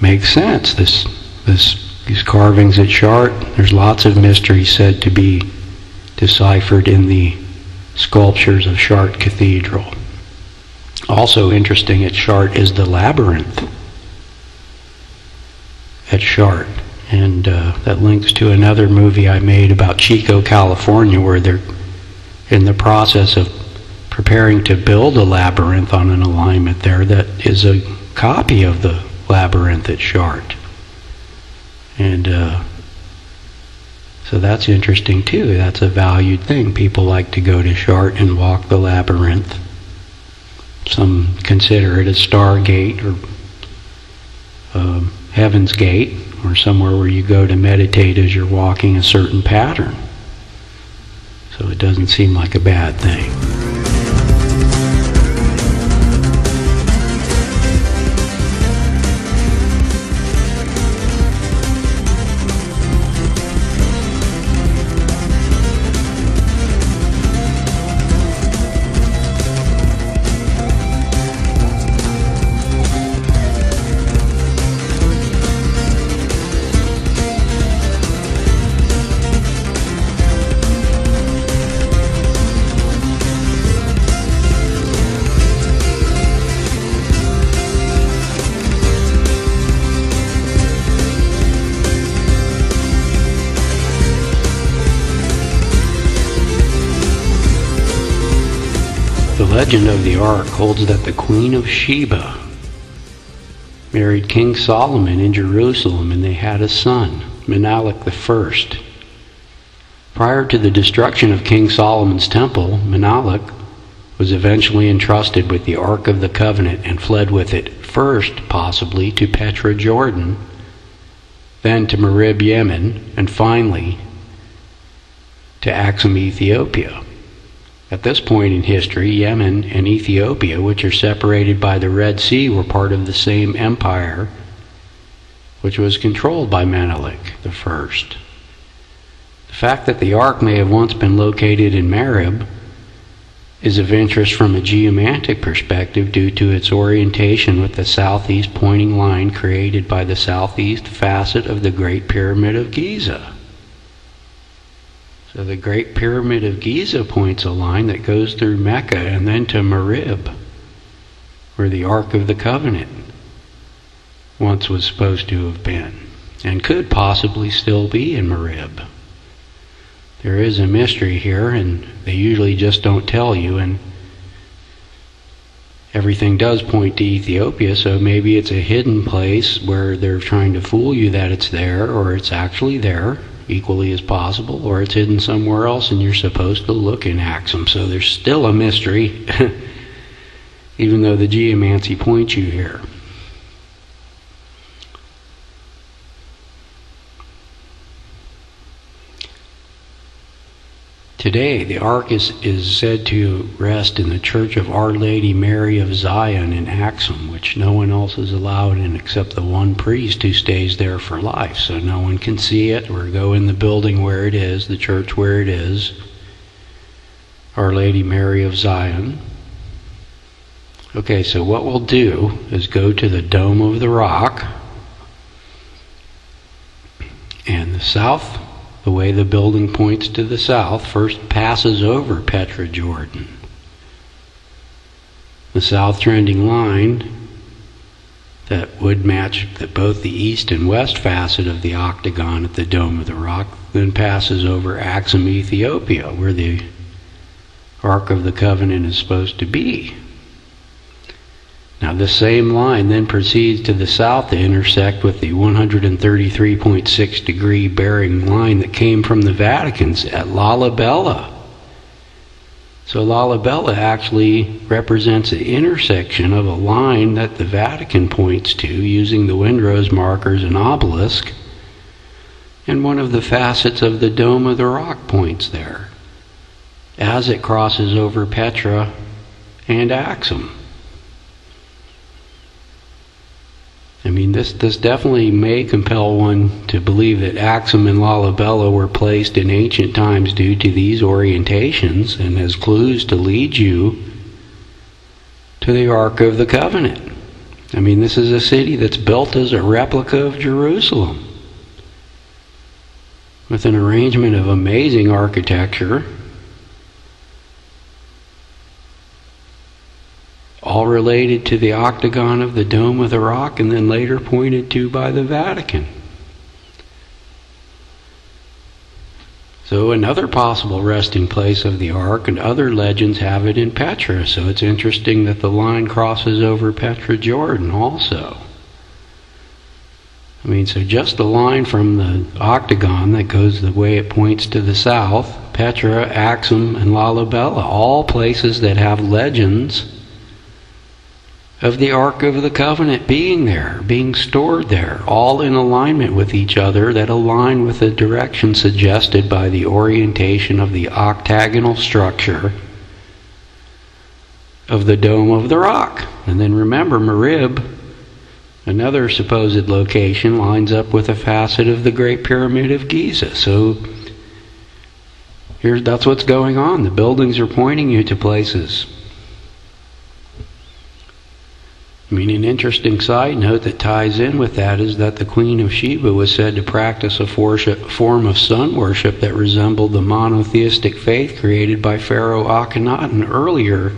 makes sense. These carvings at Chartres, there's lots of mystery said to be deciphered in the sculptures of Chartres Cathedral. Also interesting at Chartres is the labyrinth at Chartres, and that links to another movie I made about Chico, California, where they're in the process of preparing to build a labyrinth on an alignment there that is a copy of the labyrinth at Chartres. And so that's interesting too. That's a valued thing. People like to go to Chartres and walk the labyrinth. Some consider it a stargate or Heaven's Gate, or somewhere where you go to meditate as you're walking a certain pattern. So it doesn't seem like a bad thing. The legend of the Ark holds that the Queen of Sheba married King Solomon in Jerusalem, and they had a son, Melanik I. Prior to the destruction of King Solomon's temple, Melanik was eventually entrusted with the Ark of the Covenant and fled with it, first possibly to Petra, Jordan, then to Marib, Yemen, and finally to Axsum, Ethiopia. At this point in history, Yemen and Ethiopia, which are separated by the Red Sea, were part of the same empire, which was controlled by Melanik I. The fact that the Ark may have once been located in Marib is of interest from a geomantic perspective due to its orientation with the southeast pointing line created by the southeast facet of the Great Pyramid of Giza. So the Great Pyramid of Giza points a line that goes through Mecca and then to Marib, where the Ark of the Covenant once was supposed to have been, and could possibly still be in Marib. There is a mystery here, and they usually just don't tell you, and everything does point to Ethiopia, so maybe it's a hidden place where they're trying to fool you that it's there, or it's actually there, equally as possible, or it's hidden somewhere else and you're supposed to look in Axsum. So there's still a mystery, even though the geomancy points you here. Today, the Ark is said to rest in the Church of Our Lady Mary of Zion in Axsum, which no one else is allowed in except the one priest who stays there for life. So no one can see it or go in the building where it is, the church where it is, Our Lady Mary of Zion. Okay, so what we'll do is go to the Dome of the Rock, and the south, the way the building points to the south, first passes over Petra, Jordan. The south trending line that would match both the east and west facet of the octagon at the Dome of the Rock then passes over Axsum, Ethiopia, where the Ark of the Covenant is supposed to be. Now this same line then proceeds to the south to intersect with the 133.6 degree bearing line that came from the Vatican's at Lalibela. So Lalibela actually represents the intersection of a line that the Vatican points to using the windrose markers and obelisk, and one of the facets of the Dome of the Rock points there as it crosses over Petra and Axsum. I mean, this definitely may compel one to believe that Axsum and Lalibela were placed in ancient times due to these orientations and as clues to lead you to the Ark of the Covenant. I mean, this is a city that's built as a replica of Jerusalem, with an arrangement of amazing architecture, all related to the octagon of the Dome of the Rock, and then later pointed to by the Vatican. So another possible resting place of the Ark, and other legends have it in Petra, so it's interesting that the line crosses over Petra, Jordan also. I mean, so just the line from the octagon that goes the way it points to the south, Petra, Axsum, and Lalibela, all places that have legends of the Ark of the Covenant being there, being stored there, all in alignment with each other, that align with the direction suggested by the orientation of the octagonal structure of the Dome of the Rock. And then remember, Merib, another supposed location, lines up with a facet of the Great Pyramid of Giza. So that's what's going on. The buildings are pointing you to places. I mean, an interesting side note that ties in with that is that the Queen of Sheba was said to practice a form of sun worship that resembled the monotheistic faith created by Pharaoh Akhenaten earlier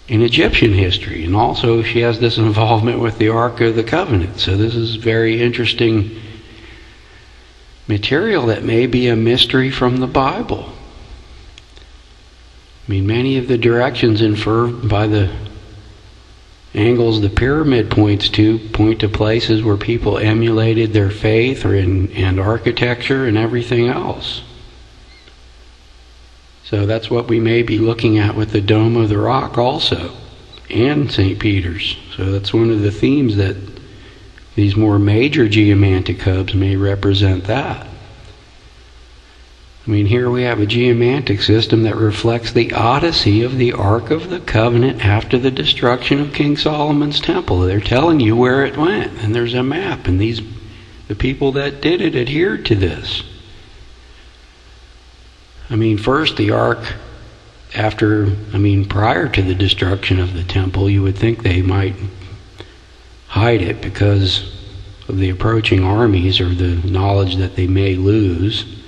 in Egyptian history. And also she has this involvement with the Ark of the Covenant. So this is very interesting material that may be a mystery from the Bible. I mean, many of the directions inferred by the angles the pyramid points to point to places where people emulated their faith and architecture and everything else. So that's what we may be looking at with the Dome of the Rock also, and St. Peter's. So that's one of the themes that these more major geomantic hubs may represent that. I mean, here we have a geomantic system that reflects the odyssey of the Ark of the Covenant after the destruction of King Solomon's temple. They're telling you where it went, and there's a map, and the people that did it adhered to this. I mean, first the Ark, prior to the destruction of the temple, you would think they might hide it because of the approaching armies or the knowledge that they may lose.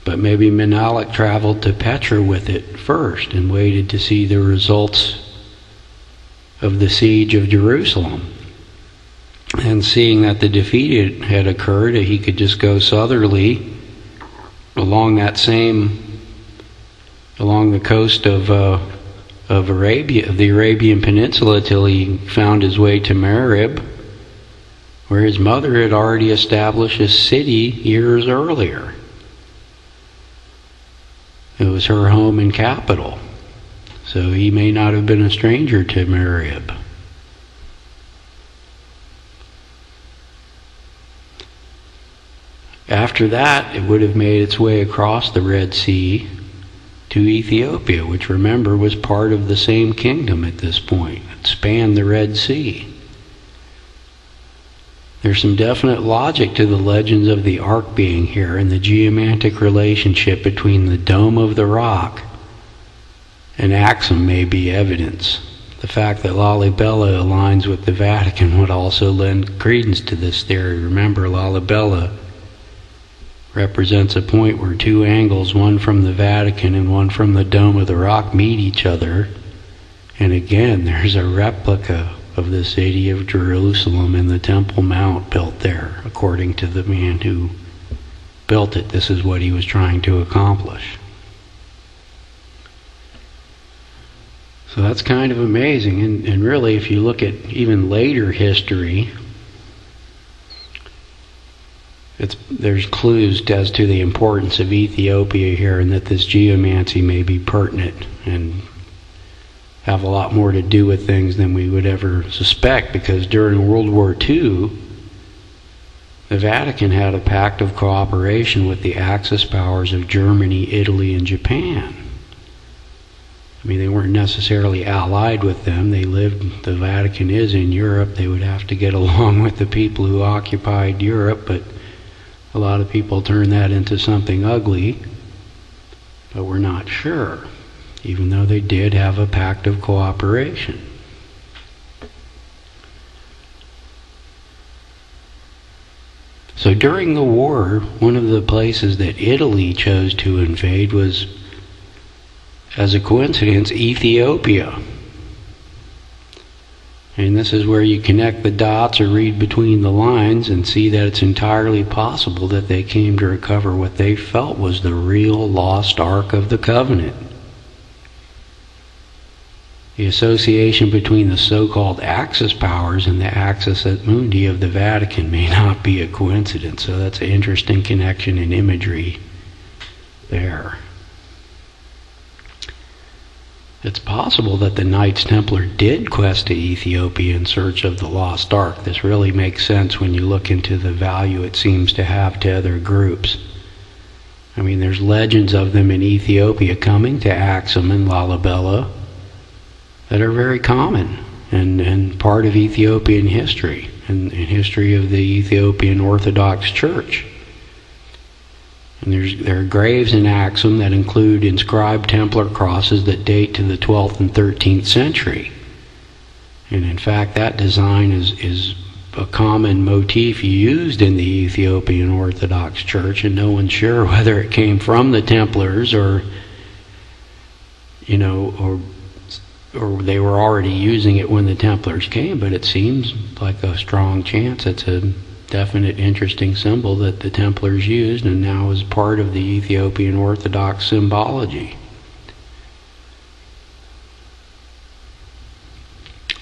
But maybe Menelik traveled to Petra with it first and waited to see the results of the siege of Jerusalem. And seeing that the defeat had occurred, he could just go southerly along the coast of Arabia, of the Arabian Peninsula, till he found his way to Merib, where his mother had already established a city years earlier. It was her home and capital. So he may not have been a stranger to Merib. After that, it would have made its way across the Red Sea to Ethiopia, which, remember, was part of the same kingdom at this point. It spanned the Red Sea. There's some definite logic to the legends of the Ark being here, and the geomantic relationship between the Dome of the Rock and Axsum may be evidence. The fact that Lalibela aligns with the Vatican would also lend credence to this theory. Remember, Lalibela represents a point where two angles, one from the Vatican and one from the Dome of the Rock, meet each other. And again, there's a replica of the city of Jerusalem and the Temple Mount built there. According to the man who built it, this is what he was trying to accomplish. So that's kind of amazing. And really, if you look at even later history, there's clues as to the importance of Ethiopia here, and that this geomancy may be pertinent and have a lot more to do with things than we would ever suspect, because during World War II, the Vatican had a pact of cooperation with the Axis powers of Germany, Italy, and Japan. I mean, they weren't necessarily allied with them. The Vatican is in Europe. They would have to get along with the people who occupied Europe, but a lot of people turn that into something ugly, but we're not sure, even though they did have a pact of cooperation. during the war, one of the places that Italy chose to invade was, as a coincidence, Ethiopia. And this is where you connect the dots or read between the lines and see that it's entirely possible that they came to recover what they felt was the real lost Ark of the Covenant. The association between the so-called Axis powers and the Axis et Mundi of the Vatican may not be a coincidence, so that's an interesting connection in imagery there. It's possible that the Knights Templar did quest to Ethiopia in search of the lost Ark. This really makes sense when you look into the value it seems to have to other groups. I mean, there's legends of them in Ethiopia coming to Axsum and Lalibela that are very common and part of Ethiopian history and history of the Ethiopian Orthodox Church. And there are graves in Axsum that include inscribed Templar crosses that date to the 12th and 13th century. And in fact, that design is a common motif used in the Ethiopian Orthodox Church, and no one's sure whether it came from the Templars or they were already using it when the Templars came, but it seems like a strong chance. It's a definite interesting symbol that the Templars used and now is part of the Ethiopian Orthodox symbology.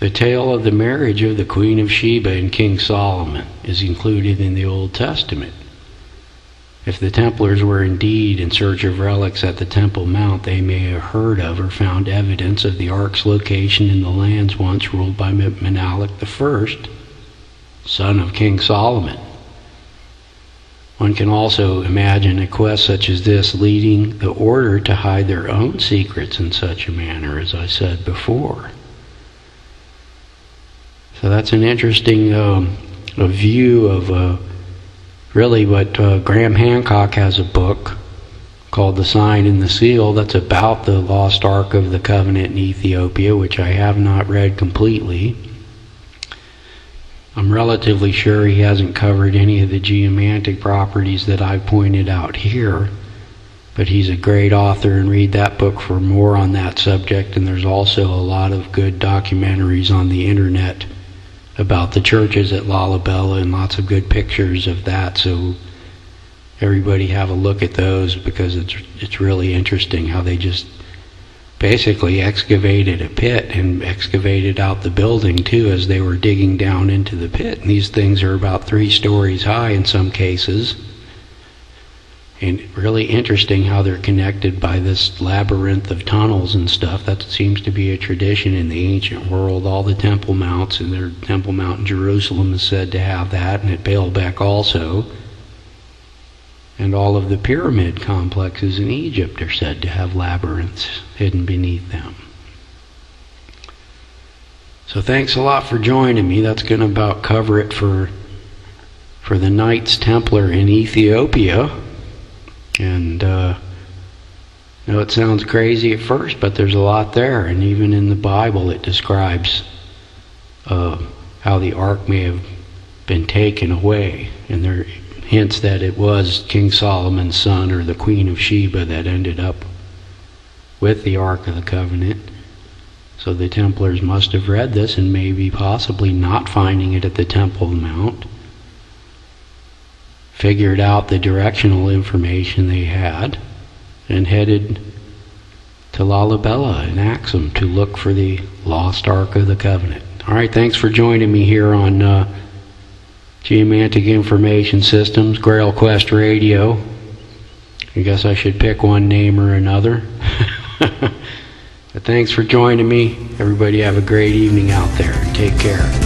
The tale of the marriage of the Queen of Sheba and King Solomon is included in the Old Testament. If the Templars were indeed in search of relics at the Temple Mount, they may have heard of or found evidence of the Ark's location in the lands once ruled by Melanik I, son of King Solomon. One can also imagine a quest such as this leading the order to hide their own secrets in such a manner, as I said before. So that's an interesting a view of really what Graham Hancock has a book called The Sign and the Seal that's about the lost Ark of the Covenant in Ethiopia, which I have not read completely. I'm relatively sure he hasn't covered any of the geomantic properties that I've pointed out here, but he's a great author, and read that book for more on that subject. And there's also a lot of good documentaries on the internet about the churches at Lalibela and lots of good pictures of that, so everybody have a look at those, because it's really interesting how they just basically excavated a pit and excavated out the building too as they were digging down into the pit. And these things are about 3 stories high in some cases, and really interesting how they're connected by this labyrinth of tunnels and stuff. That seems to be a tradition in the ancient world. All the Temple Mounts, and their Temple Mount in Jerusalem is said to have that, and at Baalbek also. And all of the pyramid complexes in Egypt are said to have labyrinths hidden beneath them. So thanks a lot for joining me. That's going to about cover it for the Knights Templar in Ethiopia. And I know it sounds crazy at first, but there's a lot there. And even in the Bible it describes how the Ark may have been taken away. And there are hints that it was King Solomon's son or the Queen of Sheba that ended up with the Ark of the Covenant. So the Templars must have read this and maybe possibly not finding it at the Temple Mount, figured out the directional information they had, and headed to Lalibela in Axsum to look for the lost Ark of the Covenant. Alright, thanks for joining me here on Geomantic Information Systems, Grail Quest Radio. I guess I should pick one name or another. But thanks for joining me. Everybody have a great evening out there. Take care.